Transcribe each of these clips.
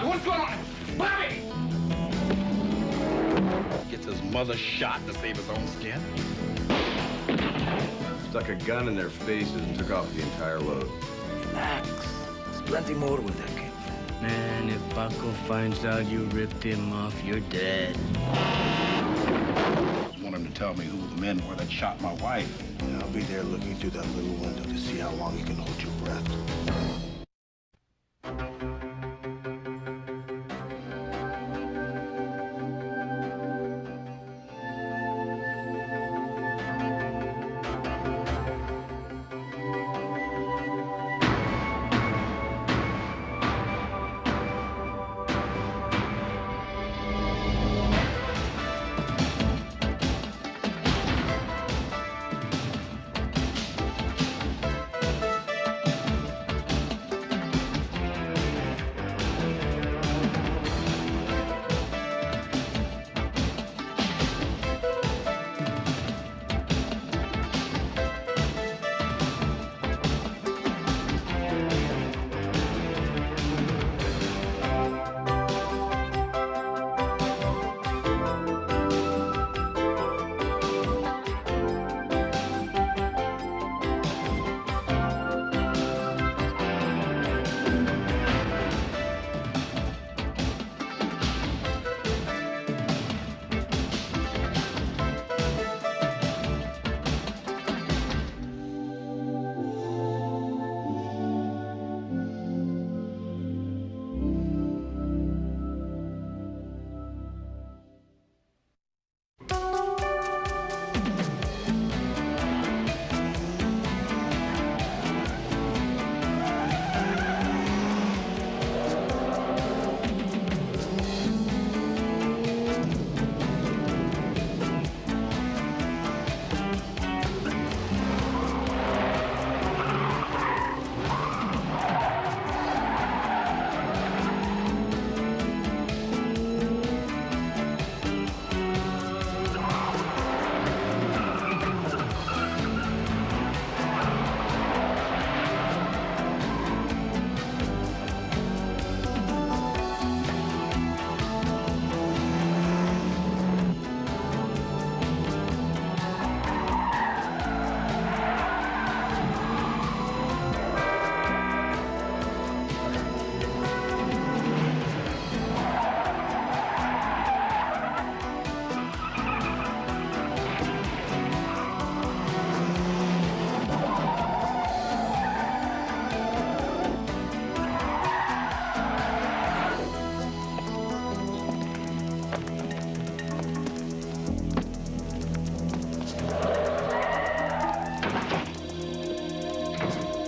Bobby, what's going on? Bobby! Gets his mother shot to save his own skin. Stuck a gun in their faces and took off the entire load. Relax. There's plenty more where that came from. Man, if Bucko finds out you ripped him off, you're dead. I want him to tell me who the men were that shot my wife. Yeah, I'll be there looking through that little window to see how long you can hold your breath.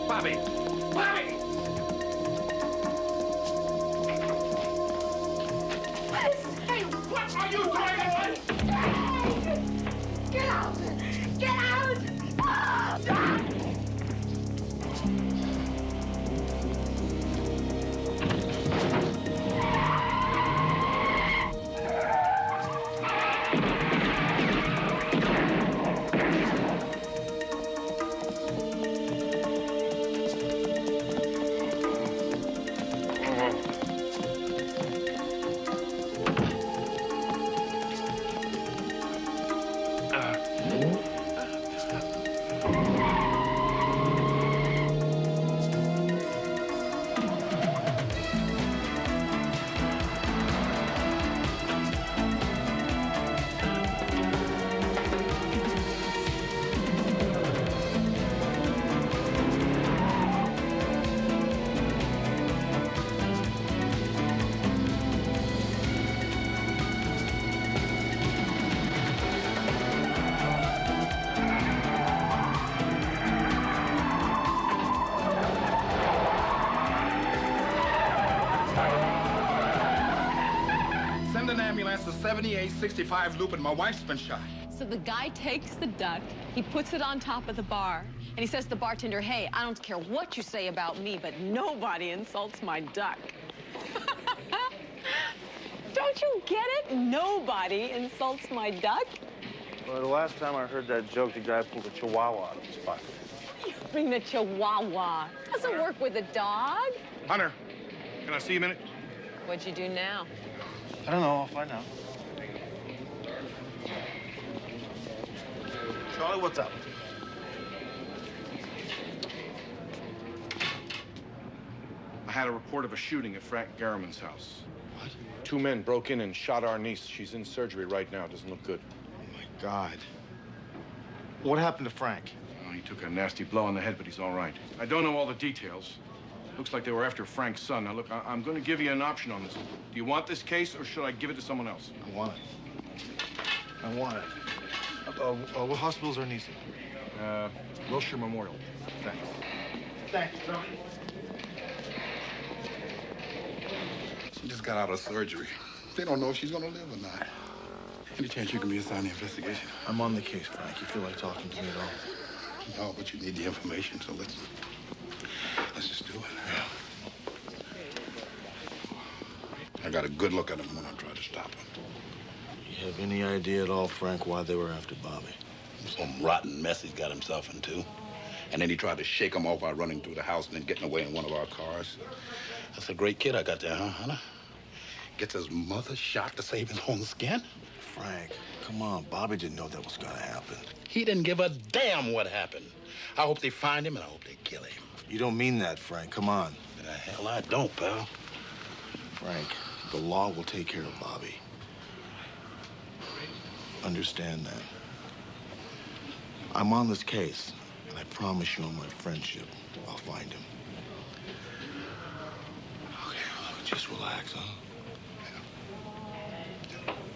Bobby! Bobby! Hey, what are you doing? Get out! Get out! Oh, Send an ambulance to 7865 Loop, and my wife's been shot. So the guy takes the duck, he puts it on top of the bar, and he says to the bartender, hey, I don't care what you say about me, but nobody insults my duck. Don't you get it? Nobody insults my duck. Well, the last time I heard that joke, the guy pulled a chihuahua out of his pocket. You bring the chihuahua. Doesn't work with a dog. Hunter, can I see you a minute? What'd you do now? I don't know. I'll find out. Charlie, what's up? I had a report of a shooting at Frank Garriman's house. What? 2 men broke in and shot our niece. She's in surgery right now. Doesn't look good. Oh, my God. What happened to Frank? Oh, he took a nasty blow on the head, but he's all right. I don't know all the details. Looks like they were after Frank's son. Now, look, I'm going to give you an option on this. Do you want this case, or should I give it to someone else? I want it. I want it. What hospital's our niece in? Wilshire Memorial. Thanks. Thanks, Charlie. She just got out of surgery. They don't know if she's gonna live or not. Any chance you can be assigned the investigation? I'm on the case, Frank. You feel like talking to me at all? No, but you need the information, so let's just do it. Yeah. I got a good look at him when I tried to stop him. You have any idea at all, Frank, why they were after Bobby? Some rotten mess he's got himself into. And then he tried to shake him off by running through the house and then getting away in one of our cars. That's a great kid I got there, huh, Hunter? Gets his mother shot to save his own skin? Frank, come on. Bobby didn't know that was gonna happen. He didn't give a damn what happened. I hope they find him and I hope they kill him. You don't mean that, Frank. Come on. The hell I don't, pal. Frank, the law will take care of Bobby. Understand that. I'm on this case, and I promise you on my friendship, I'll find him. Okay, just relax, huh?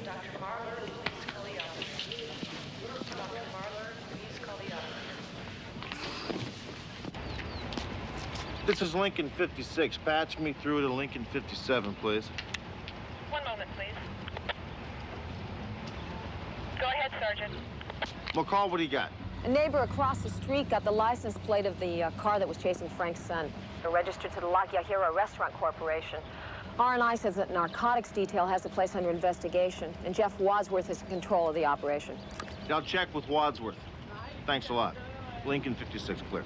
Dr. Marler, please call the office. Dr. Marler, please call the office. This is Lincoln 56. Patch me through to Lincoln 57, please. One moment, please. Go ahead, Sergeant. McCall, what do you got? A neighbor across the street got the license plate of the car that was chasing Frank's son. They're registered to the La Guajira Restaurant Corporation. R&I says that narcotics detail has the place under investigation, and Jeff Wadsworth is in control of the operation. I'll check with Wadsworth. Thanks a lot. Lincoln 56, clear.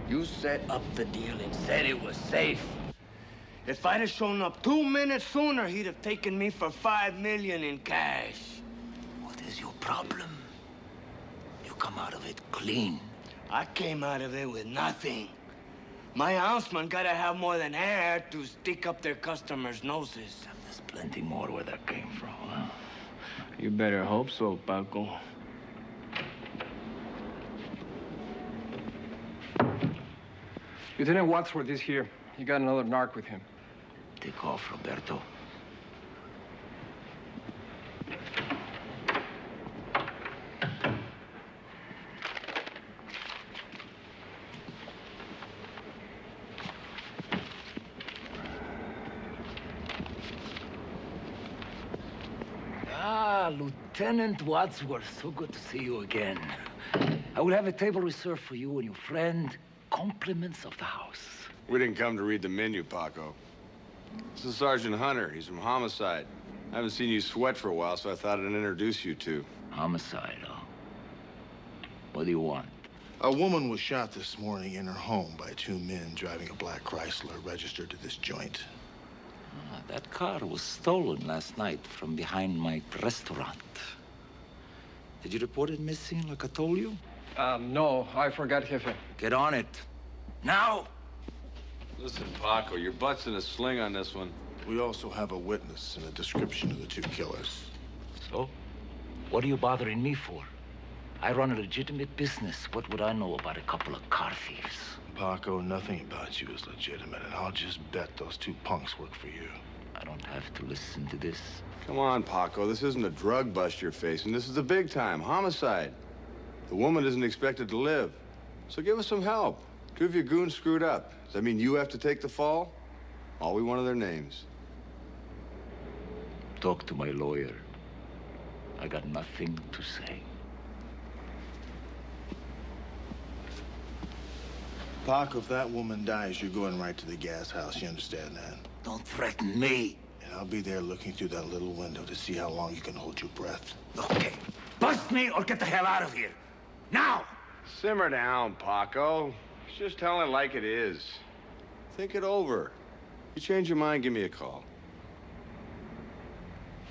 You set up the deal and said it was safe. If I'd have shown up 2 minutes sooner, he'd have taken me for $5 million in cash. What is your problem? You come out of it clean. I came out of it with nothing. My ounceman gotta have more than hair to stick up their customers' noses. There's plenty more where that came from, huh? You better hope so, Paco. Lieutenant Wadsworth is here. He got another narc with him. Take off, Roberto. Ah, Lieutenant Wadsworth, so good to see you again. I will have a table reserved for you and your friend. Compliments of the house. We didn't come to read the menu, Paco. This is Sergeant Hunter. He's from Homicide. I haven't seen you sweat for a while, so I thought I'd introduce you two. Homicide, huh? What do you want? A woman was shot this morning in her home by 2 men driving a black Chrysler registered to this joint. Ah, that car was stolen last night from behind my restaurant. Did you report it missing like I told you? No, I forgot, Jefe. Get on it. Now! Listen, Paco, your butt's in a sling on this one. We also have a witness and a description of the 2 killers. So? What are you bothering me for? I run a legitimate business. What would I know about a couple of car thieves? Paco, nothing about you is legitimate, and I'll just bet those 2 punks work for you. I don't have to listen to this. Come on, Paco. This isn't a drug bust you're facing. This is the big time, homicide. The woman isn't expected to live. So give us some help. 2 of your goons screwed up. Does that mean you have to take the fall? All we want are their names. Talk to my lawyer. I got nothing to say. Paco, if that woman dies, you're going right to the gas house. You understand that? Don't threaten me. And I'll be there looking through that little window to see how long you can hold your breath. Okay. Bust me or get the hell out of here. Now! Simmer down, Paco. Just tell it like it is. Think it over. You change your mind, give me a call.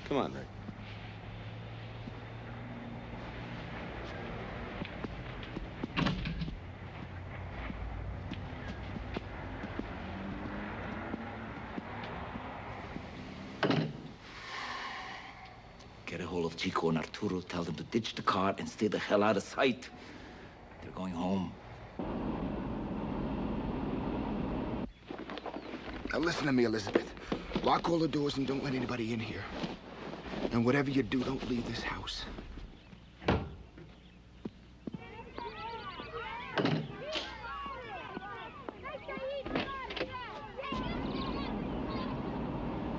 Come on, Rick. Get a hold of Chico and Arturo. Tell them to ditch the car and stay the hell out of sight. They're going home. Now listen to me, Elizabeth. Lock all the doors and don't let anybody in here. And whatever you do, don't leave this house.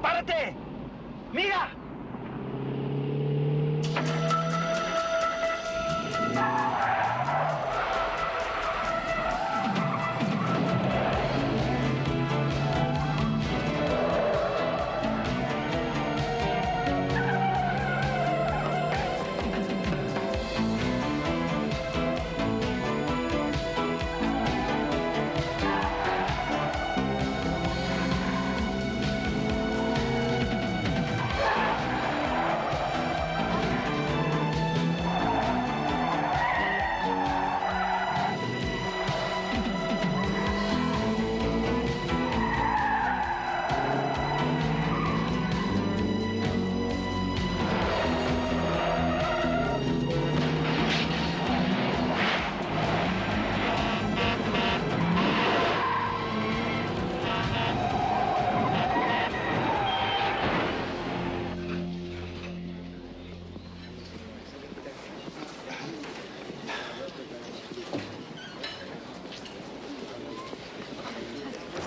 ¡Párate! ¡Mira!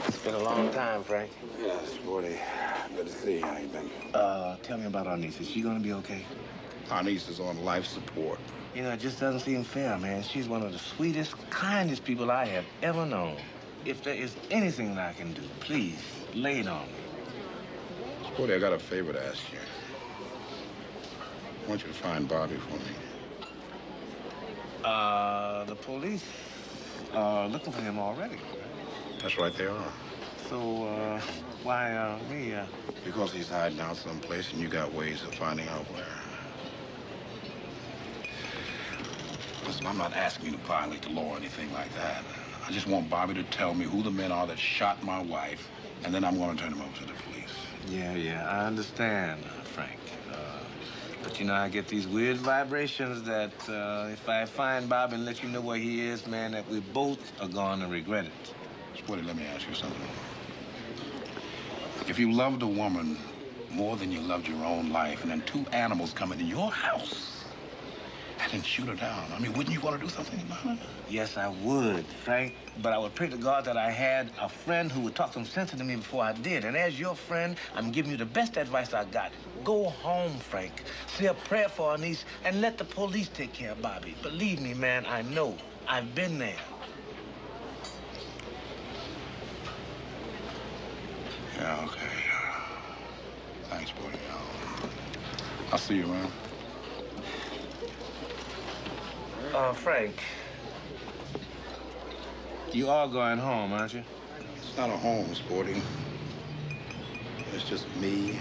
It's been a long time, Frank. Yeah, Sporty. Good to see you. How you been? Tell me about our niece. Is she gonna be okay? Our niece is on life support. You know, it just doesn't seem fair, man. She's one of the sweetest, kindest people I have ever known. If there is anything that I can do, please, lay it on me. Sporty, I got a favor to ask you. I want you to find Bobby for me. The police are looking for him already. That's right, they are. So, why, me, Because he's hiding out someplace and you got ways of finding out where. Listen, I'm not asking you to violate the law or anything like that. I just want Bobby to tell me who the men are that shot my wife, and then I'm going to turn him over to the police. Yeah, I understand, Frank. But you know, I get these weird vibrations that if I find Bob and let you know where he is, man, that we both are going to regret it. Sporty, let me ask you something. If you loved a woman more than you loved your own life, and then two animals come into your house and then shoot her down, I mean, wouldn't you want to do something about it? Yes, I would, Frank. But I would pray to God that I had a friend who would talk some sense into me before I did. And as your friend, I'm giving you the best advice I got. Go home, Frank. Say a prayer for our niece and let the police take care of Bobby. Believe me, man, I know. I've been there. Yeah, okay. Thanks, buddy. I'll see you around. Frank, you are going home, aren't you? It's not a home, Sporty. It's just me.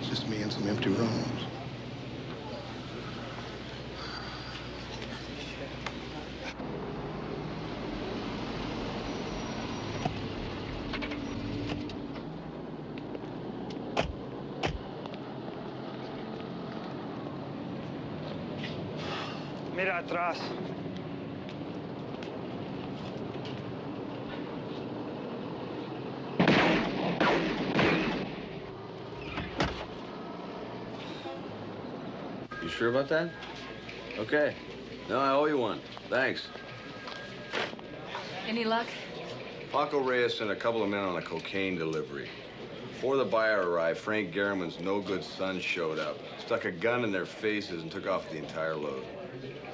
It's just me in some empty rooms. Mira atrás. You sure about that? Okay. No, I owe you one. Thanks. Any luck? Paco Reyes sent a couple of men on a cocaine delivery. Before the buyer arrived, Frank Garriman's no-good son showed up, stuck a gun in their faces, and took off with the entire load.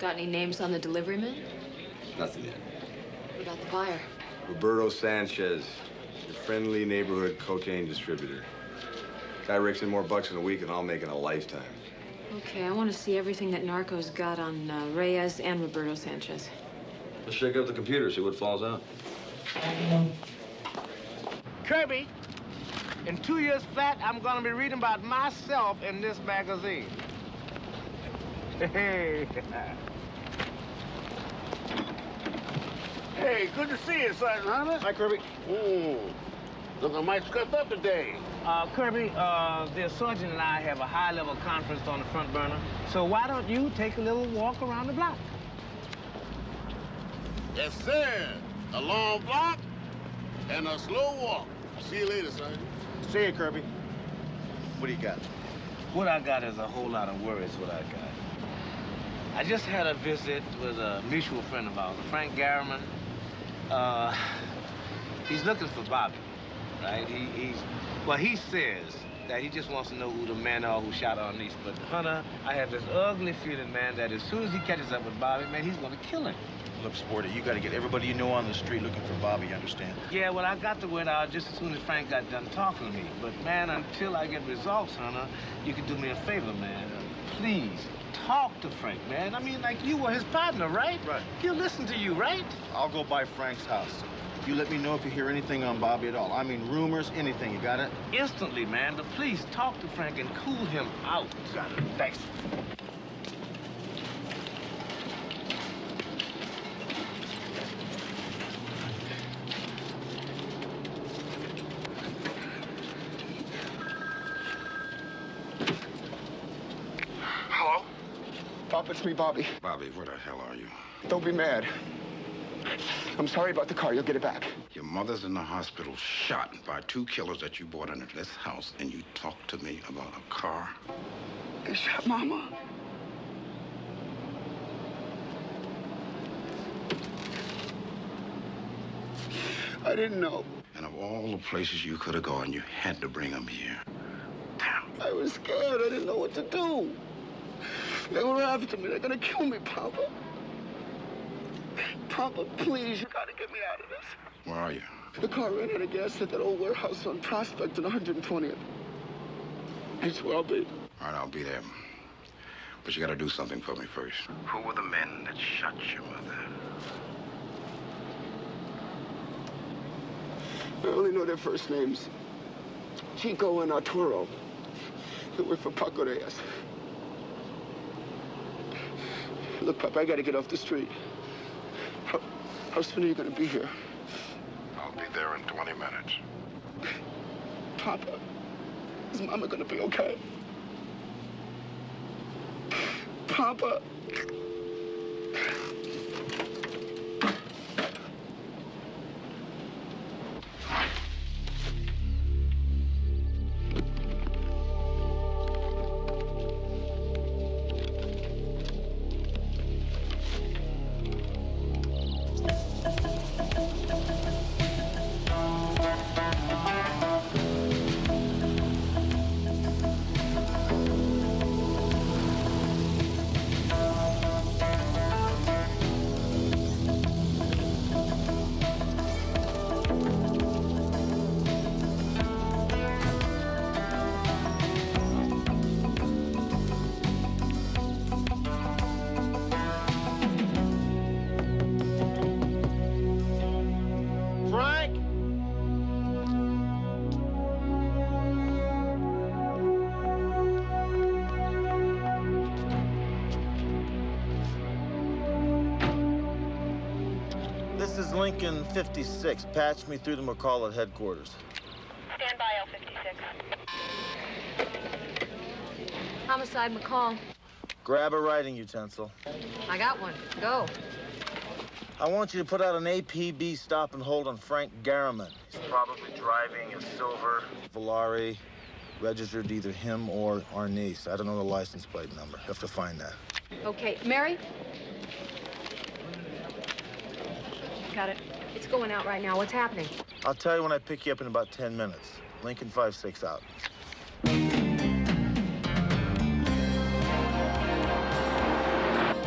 Got any names on the delivery men? Nothing yet. What about the buyer? Roberto Sanchez, the friendly neighborhood cocaine distributor. Guy rakes in more bucks in a week than I'll make in a lifetime. Okay, I want to see everything that Narco's got on Reyes and Roberto Sanchez. Let's shake up the computer, see what falls out. Kirby, in 2 years flat, I'm gonna be reading about myself in this magazine. Hey. Hey, good to see you, Sergeant Hunter. Hi, Kirby. Looking mighty scuffed up today. Kirby, the sergeant and I have a high-level conference on the front burner, so why don't you take a little walk around the block? Yes, sir. A long block and a slow walk. See you later, Sergeant. See you, Kirby. What do you got? What I got is a whole lot of worries, what I got. I just had a visit with a mutual friend of ours, Frank Garriman. He's looking for Bobby, right? He says that he just wants to know who the men are who shot our niece. But, Hunter, I have this ugly feeling, man, that as soon as he catches up with Bobby, man, he's gonna kill him. Look, Sporty, you got to get everybody you know on the street looking for Bobby, you understand? Yeah, well, I got the word out just as soon as Frank got done talking to me. But, man, until I get results, Hunter, you can do me a favor, man. Please, talk to Frank, man. I mean, like, you were his partner, right? Right. He'll listen to you, right? I'll go by Frank's house. You let me know if you hear anything on Bobby at all. I mean, rumors, anything. You got it? Instantly, man. But please talk to Frank and cool him out. Got it. Thanks. Hello? Pop, it's me, Bobby. Bobby, where the hell are you? Don't be mad. I'm sorry about the car. You'll get it back. Your mother's in the hospital, shot by 2 killers that you brought into this house, and you talk to me about a car? They shot Mama. I didn't know. And of all the places you could have gone, you had to bring him here. Damn. I was scared. I didn't know what to do. They were after me. They're gonna kill me, Papa. Papa, please, you gotta get me out of this. Where are you? The car ran out of gas at that old warehouse on Prospect and 120th. That's where I'll be. All right, I'll be there. But you gotta do something for me first. Who were the men that shot your mother? I only know their first names. Chico and Arturo. They work for Paco Reyes. Look, Papa, I gotta get off the street. How soon are you gonna be here? I'll be there in 20 minutes. Papa, is Mama gonna be okay? Papa. Frank? This is Lincoln 56. Patch me through to McCall at headquarters. Stand by, L56. Homicide, McCall. Grab a writing utensil. I got one. Go. I want you to put out an APB stop and hold on Frank Garriman. He's probably driving a silver Volare, registered to either him or our niece. I don't know the license plate number. Have to find that. Okay, Mary? Got it. It's going out right now. What's happening? I'll tell you when I pick you up in about 10 minutes. Lincoln 56 out.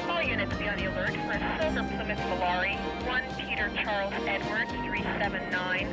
All units be on the alert for a silver Plymouth Volare, 1 Peter Charles Edwards, 379.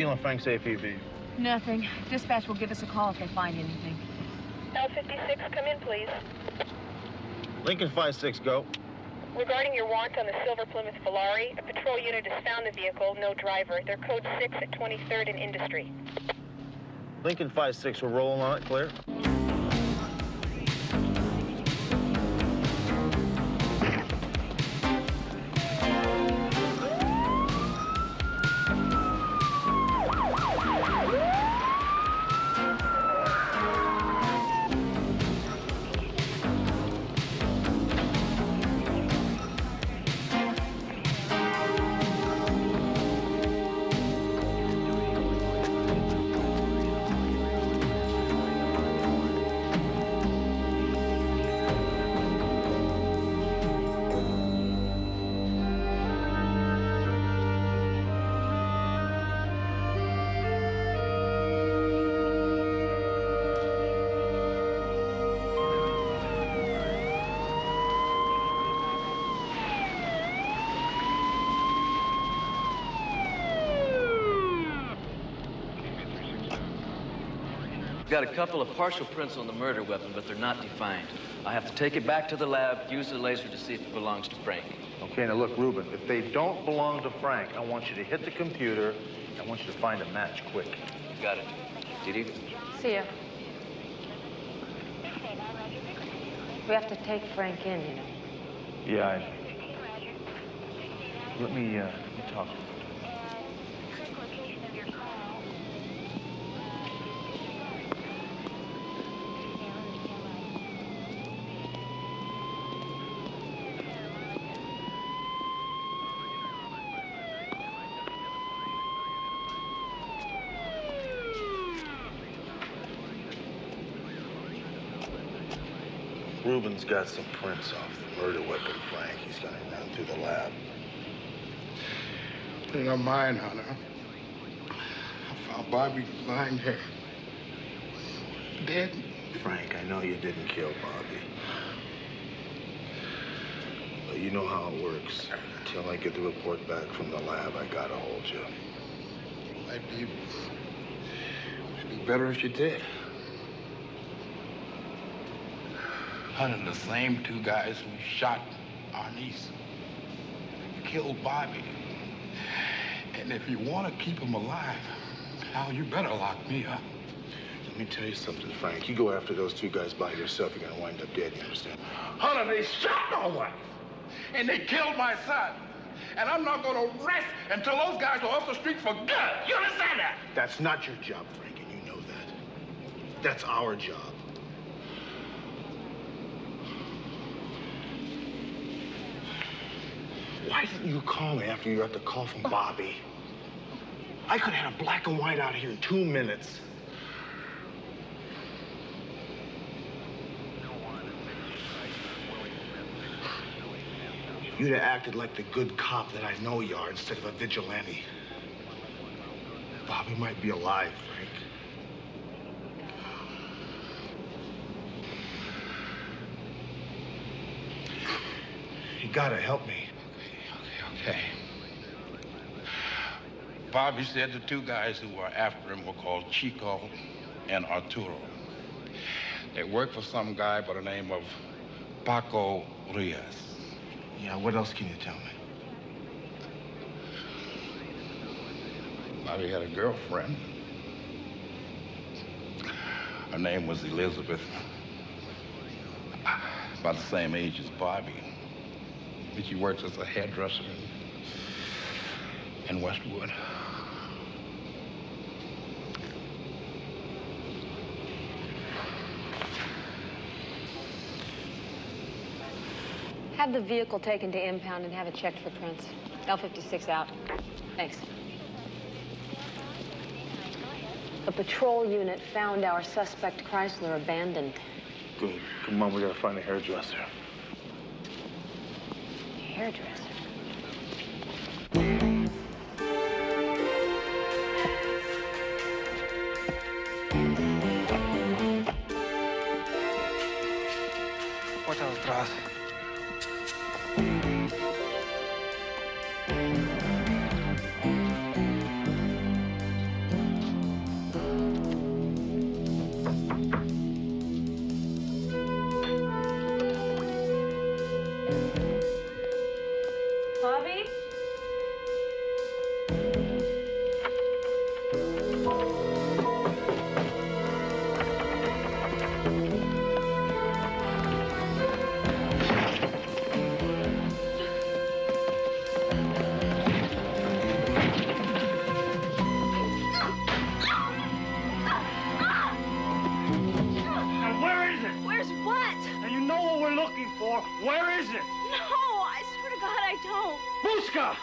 on Frank's APB? Nothing. Dispatch will give us a call if they find anything. L56, come in, please. Lincoln 5-6, go. Regarding your warrant on the silver Plymouth Volare, a patrol unit has found the vehicle, no driver. They're code 6 at 23rd and Industry. Lincoln 5-6, we're rolling on it, clear? Got a couple of partial prints on the murder weapon, but they're not defined. I have to take it back to the lab, use the laser to see if it belongs to Frank. Okay, now look, Ruben, if they don't belong to Frank, I want you to hit the computer. I want you to find a match quick. Got it. Didi? See ya. We have to take Frank in, you know. Yeah, let me talk to him. Ruben's got some prints off the murder weapon, Frank. He's gonna run through the lab. You don't mind, Hunter. I found Bobby lying there. Dead. Frank, I know you didn't kill Bobby. But you know how it works. Until I get the report back from the lab, I gotta hold you. It'd be better if you did. Hunter, the same two guys who shot our niece. Killed Bobby. And if you want to keep him alive, Hal, you better lock me up. Let me tell you something, Frank. You go after those two guys by yourself, you're gonna wind up dead, you understand? Hunter, they shot my wife. And they killed my son. And I'm not gonna rest until those guys are off the street for good. You understand that? That's not your job, Frank, and you know that. That's our job. Why didn't you call me after you got the call from Bobby? I could have had a black and white out here in 2 minutes. You'd have acted like the good cop that I know you are instead of a vigilante. Bobby might be alive, Frank. You gotta help me. Okay. Bobby said the two guys who were after him were called Chico and Arturo. They worked for some guy by the name of Paco Rios. Yeah, what else can you tell me? Bobby had a girlfriend. Her name was Elizabeth. About the same age as Bobby. But she works as a hairdresser in Westwood. Have the vehicle taken to impound and have it checked for prints. L56 out. Thanks. A patrol unit found our suspect Chrysler abandoned. Good. Come on, we gotta find a hairdresser. Hairdresser? Puerta de atrás. for. Where is it? No, I swear to God, I don't. Buska!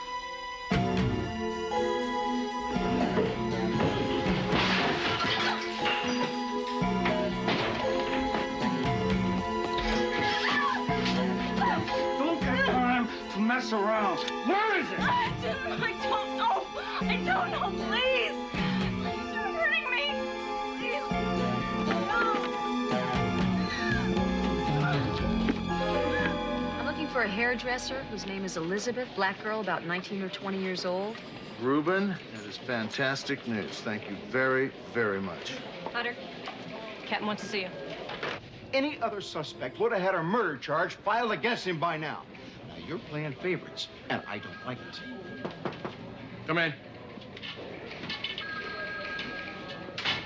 Don't get time to mess around. Where is it? I don't know. I don't know. Please. Please, you're hurting me. Please. I'm looking for a hairdresser whose name is Elizabeth, black girl, about 19 or 20 years old. Reuben, that is fantastic news. Thank you very, very much. Hunter, Captain wants to see you. Any other suspect would have had a murder charge filed against him by now. Now, you're playing favorites, and I don't like it. Come in.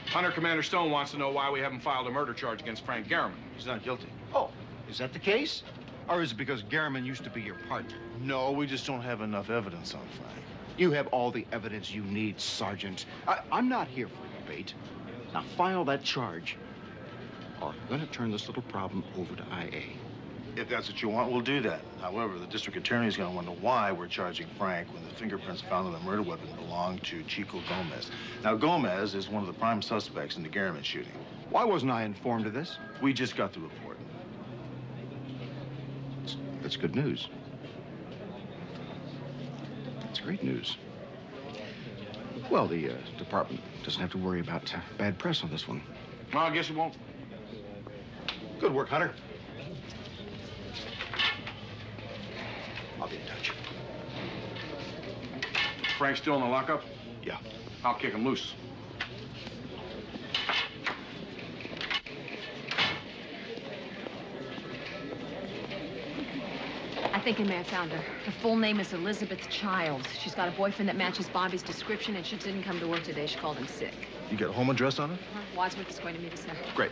Hunter, Commander Stone wants to know why we haven't filed a murder charge against Frank Garriman. He's not guilty. Oh, is that the case? Or is it because Garriman used to be your partner? No, we just don't have enough evidence on Frank. You have all the evidence you need, Sergeant. I'm not here for debate. Now, file that charge, or I'm going to turn this little problem over to IA. If that's what you want, we'll do that. However, the district attorney is going to wonder why we're charging Frank when the fingerprints found on the murder weapon belonged to Chico Gomez. Now, Gomez is one of the prime suspects in the Garriman shooting. Why wasn't I informed of this? We just got the report. That's good news. That's great news. Well, the department doesn't have to worry about bad press on this one. Well, I guess it won't. Good work, Hunter. I'll be in touch. Frank's still in the lockup? Yeah. I'll kick him loose. I think I may have found her. Her full name is Elizabeth Childs. She's got a boyfriend that matches Bobby's description, and she didn't come to work today. She called in sick. You got a home address on it? Wadsworth is going to meet us there. Great.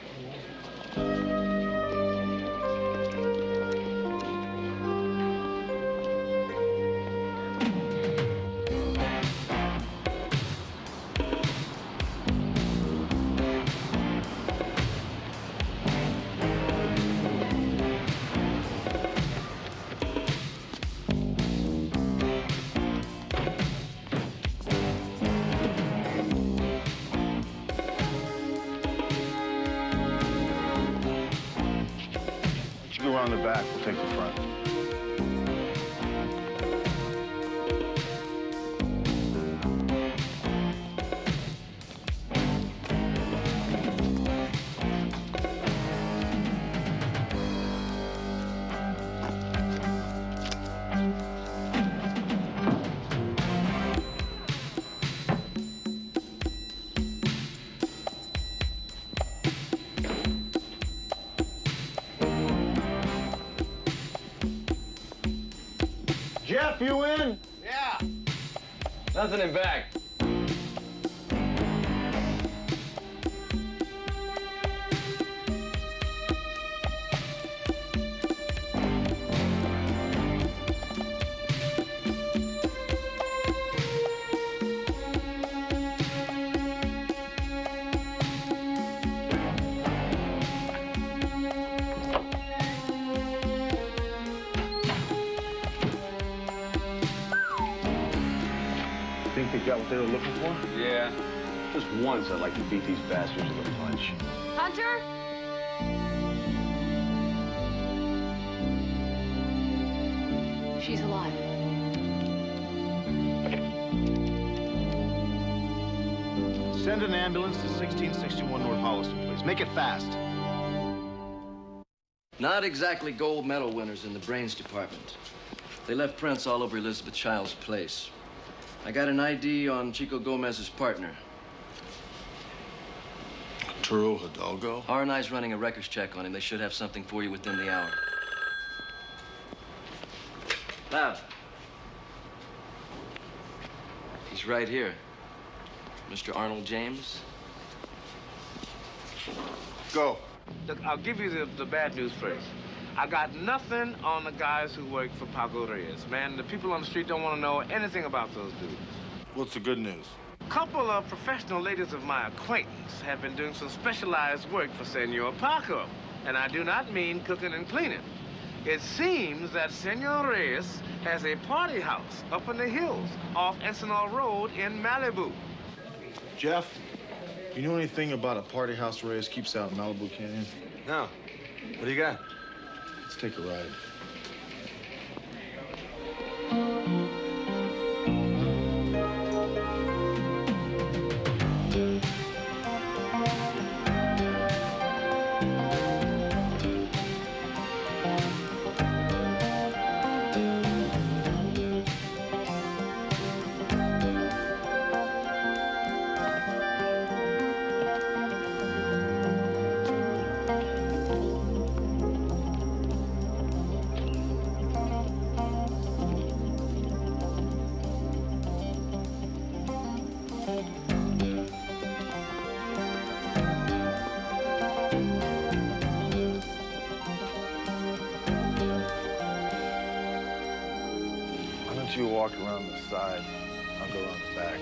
Go around the back. We'll take the front. Jeff, you in? Yeah. Nothing in back. Think they got what they were looking for? Yeah. Just once, I'd like to beat these bastards with a punch. Hunter? She's alive. Send an ambulance to 1661 North Holliston, please. Make it fast. Not exactly gold medal winners in the brains department. They left prints all over Elizabeth Child's place. I got an ID on Chico Gomez's partner. Arturo Hidalgo? R&I's running a records check on him. They should have something for you within the hour. Lab. He's right here. Mr. Arnold James. Go. Look, I'll give you the bad news first. I got nothing on the guys who work for Paco Reyes. Man, the people on the street don't want to know anything about those dudes. What's the good news? A couple of professional ladies of my acquaintance have been doing some specialized work for Senor Paco. And I do not mean cooking and cleaning. It seems that Senor Reyes has a party house up in the hills off S04e Road in Malibu. Jeff, you know anything about a party house Reyes keeps out in Malibu Canyon? No. What do you got? Let's take a ride. Why don't you walk around the side? I'll go around the back.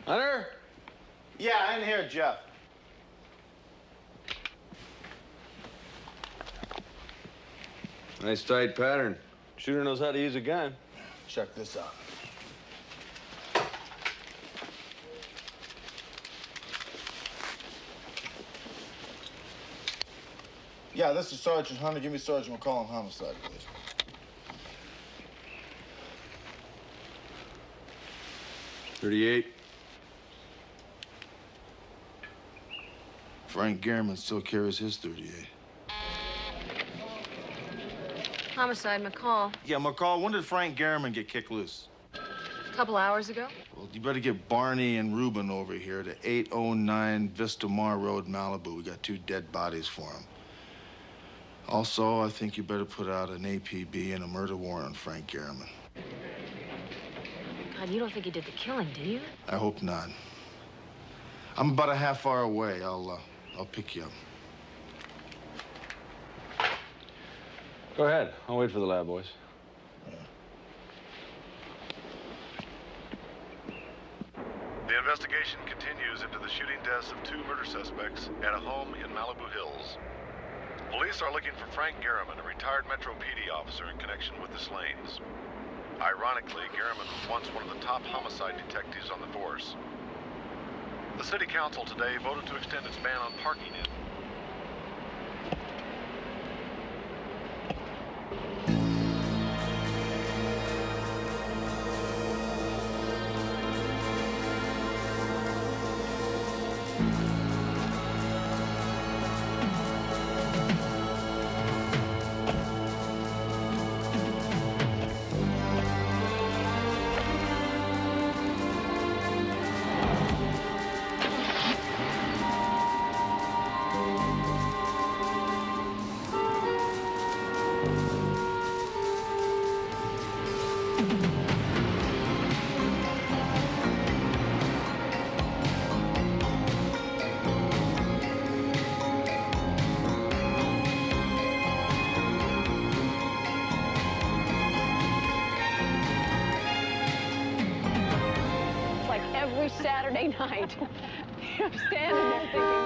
Hunter? Yeah, in here, Jeff. Nice tight pattern. Shooter knows how to use a gun. Check this out. Yeah, this is Sergeant Hunter. Give me Sergeant McCall on homicide, please. .38. Frank Garriman still carries his .38. Homicide, McCall. Yeah, McCall, when did Frank Garriman get kicked loose? A couple hours ago. Well, you better get Barney and Ruben over here to 809 Vista Mar Road, Malibu. We got 2 dead bodies for them. Also, I think you better put out an APB and a murder warrant on Frank Garriman. God, you don't think he did the killing, do you? I hope not. I'm about a half hour away. I'll pick you up. Go ahead. I'll wait for the lab boys. The investigation continues into the shooting deaths of 2 murder suspects at a home in Malibu Hills. Police are looking for Frank Garriman, a retired Metro PD officer in connection with the slayings. Ironically, Garriman was once one of the top homicide detectives on the force. The City Council today voted to extend its ban on parking in Like every Saturday night, I'm standing there thinking,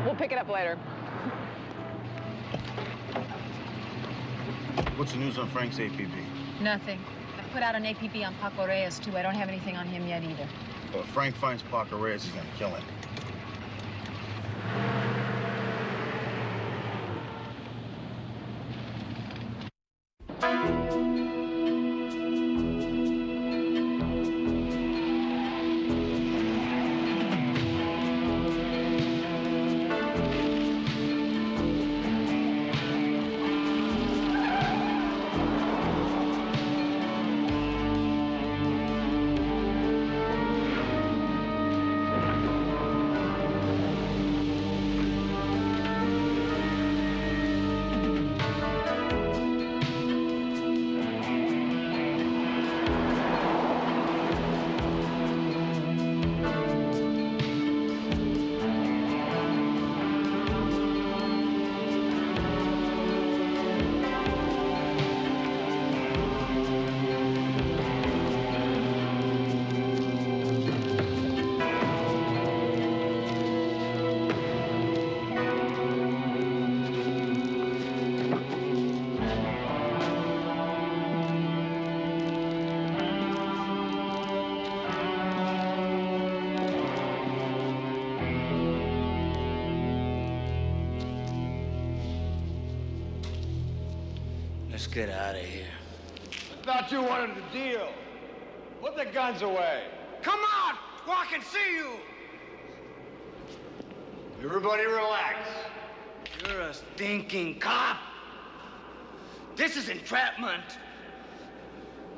we'll pick it up later. What's the news on Frank's APB? Nothing. I put out an APB on Paco Reyes, too. I don't have anything on him yet, either. Well, if Frank finds Paco Reyes, he's gonna kill him. Let's get out of here. I thought you wanted the deal. Put the guns away. Come on! So I can see you! Everybody relax. You're a stinking cop. This is entrapment.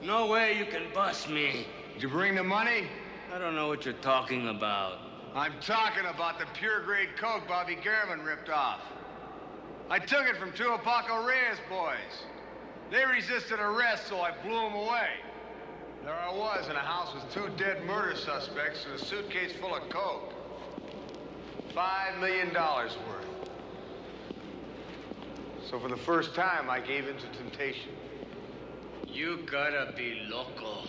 No way you can bust me. Did you bring the money? I don't know what you're talking about. I'm talking about the pure grade coke Bobby Garriman ripped off. I took it from two of Paco Reyes' boys. They resisted arrest, so I blew them away. There I was in a house with two dead murder suspects and a suitcase full of coke. $5 million worth. So for the first time, I gave in to temptation. You gotta be loco.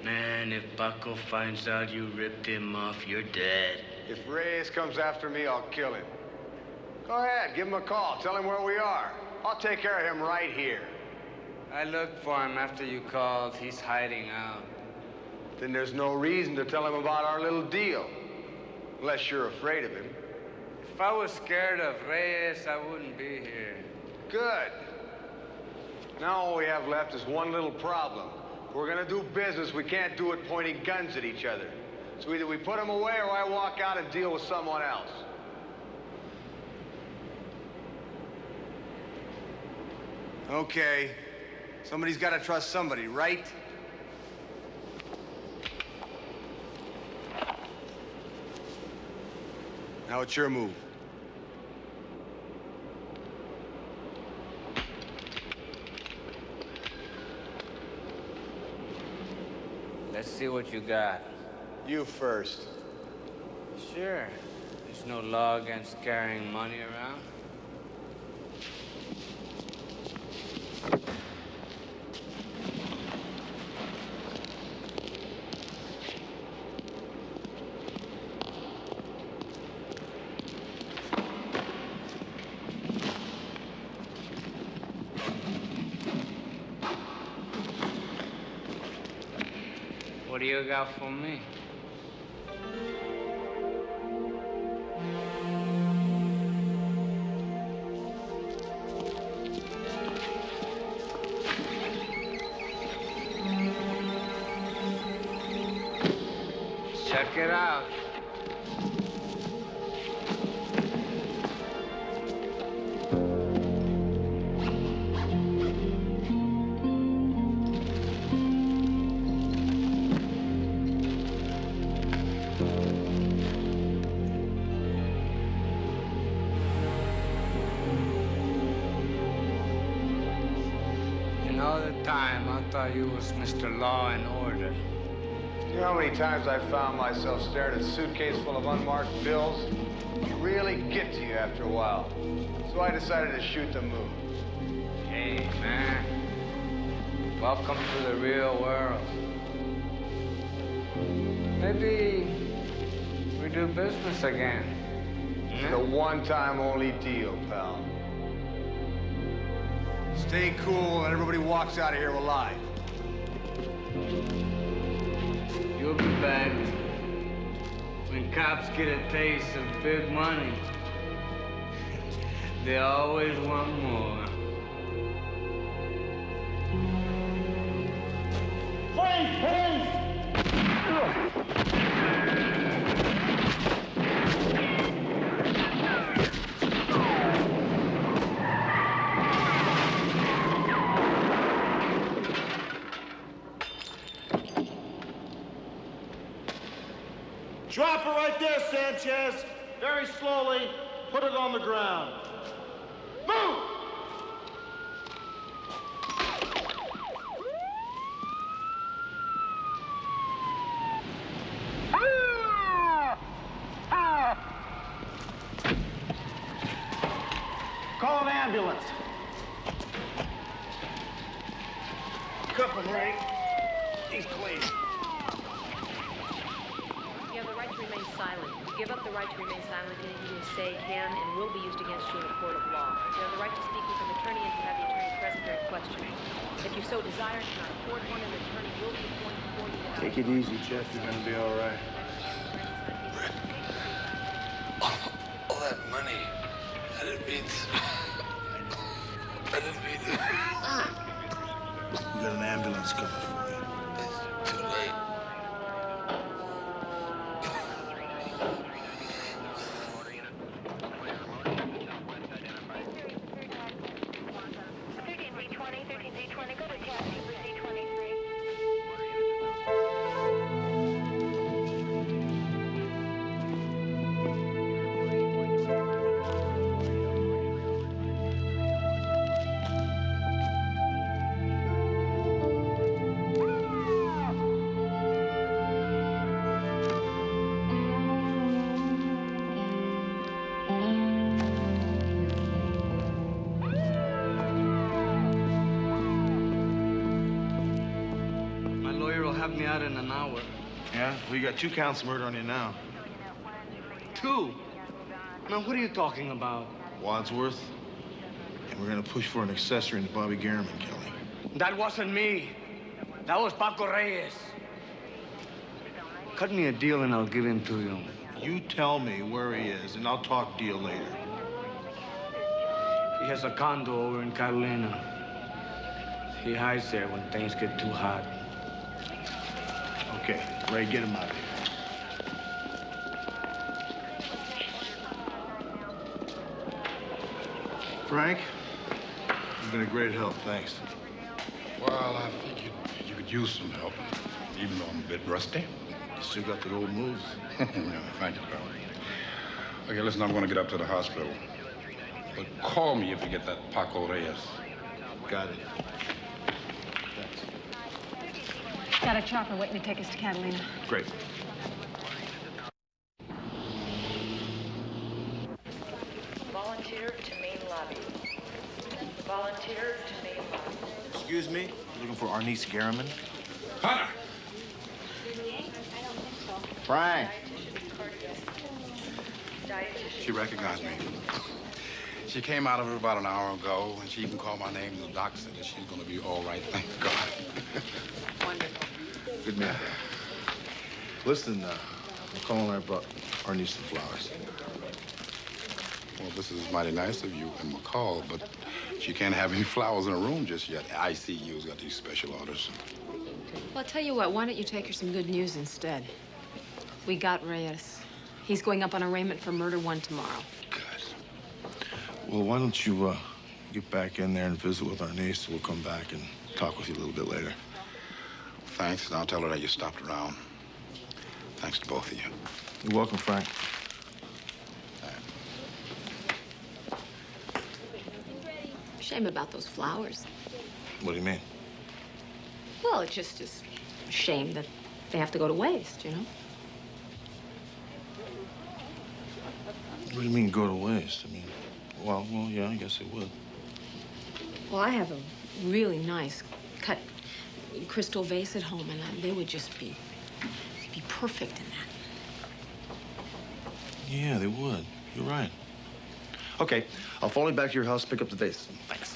Man, if Paco finds out you ripped him off, you're dead. If Reyes comes after me, I'll kill him. Go ahead, give him a call. Tell him where we are. I'll take care of him right here. I looked for him after you called. He's hiding out. Then there's no reason to tell him about our little deal. Unless you're afraid of him. If I was scared of Reyes, I wouldn't be here. Good. Now all we have left is one little problem. If we're gonna do business, we can't do it pointing guns at each other. So either we put him away or I walk out and deal with someone else. Okay. Somebody's got to trust somebody, right? Now it's your move. Let's see what you got. You first. Sure. There's no law against carrying money around. What do you got for me? Check it out. thought you was Mr. Law and Order. You know how many times I've found myself staring at a suitcase full of unmarked bills? They really get to you after a while. So I decided to shoot the moon. Hey, man. Welcome to the real world. Maybe we do business again. It's a one-time only deal, pal. Stay cool and everybody walks out of here alive. You'll be back when cops get a taste of big money. They always want more. Drop it right there, Sanchez. Very slowly. Put it on the ground. Move! Call an ambulance. Cuff him, Ray. He's clean. You have the right to remain silent. If you give up the right to remain silent, anything you say can and will be used against you in a court of law. You have the right to speak with an attorney and to have the attorney present during questioning. If you so desire and cannot afford one, an attorney will be appointed for you. Take it easy, Jeff. You're gonna be all right. All that money. I didn't mean to. I didn't mean to. We got an ambulance coming for you. It's too late. My lawyer will have me out in an hour. Yeah? Well, you got 2 counts of murder on you now. 2? Now, what are you talking about? Wadsworth. And we're gonna push for an accessory into Bobby Garriman, Kelly. That wasn't me. That was Paco Reyes. Cut me a deal and I'll give him to you. You tell me where he is, and I'll talk deal later. He has a condo over in Carolina. He hides there when things get too hot. Okay, Ray, get him out of here. Frank, you've been a great help. Thanks. Well, I figured you could use some help, even though I'm a bit rusty. Still got the old moves. No, thank you, pal. Okay, listen, I'm going to get up to the hospital. But call me if you get that Paco Reyes. Got it. Got a chopper waiting to take us to Catalina. Great. Volunteer to main lobby. Volunteer to main lobby. Excuse me? Looking for Arnice Garriman? Hunter! Frank! She recognized me. She came out of it about an hour ago, and she even called my name, and the doc said that she's going to be all right, thank God. Wonderful. Good man. Listen, McCall and I brought Arnice some flowers. Well, this is mighty nice of you and McCall, but she can't have any flowers in her room just yet. ICU's got these special orders. Well, I'll tell you what, why don't you take her some good news instead? We got Reyes. He's going up on arraignment for murder 1 tomorrow. Well, why don't you get back in there and visit with Arnice? We'll come back and talk with you a little bit later. Thanks, and I'll tell her that you stopped around. Thanks to both of you. You're welcome, Frank. Shame about those flowers. What do you mean? Well, it just is a shame that they have to go to waste, you know? What do you mean, go to waste? I mean, well, yeah, I guess it would. Well, I have a really nice cut crystal vase at home, and they would just be perfect in that. Yeah, they would. You're right. Okay, I'll follow you back to your house, pick up the vase. Thanks.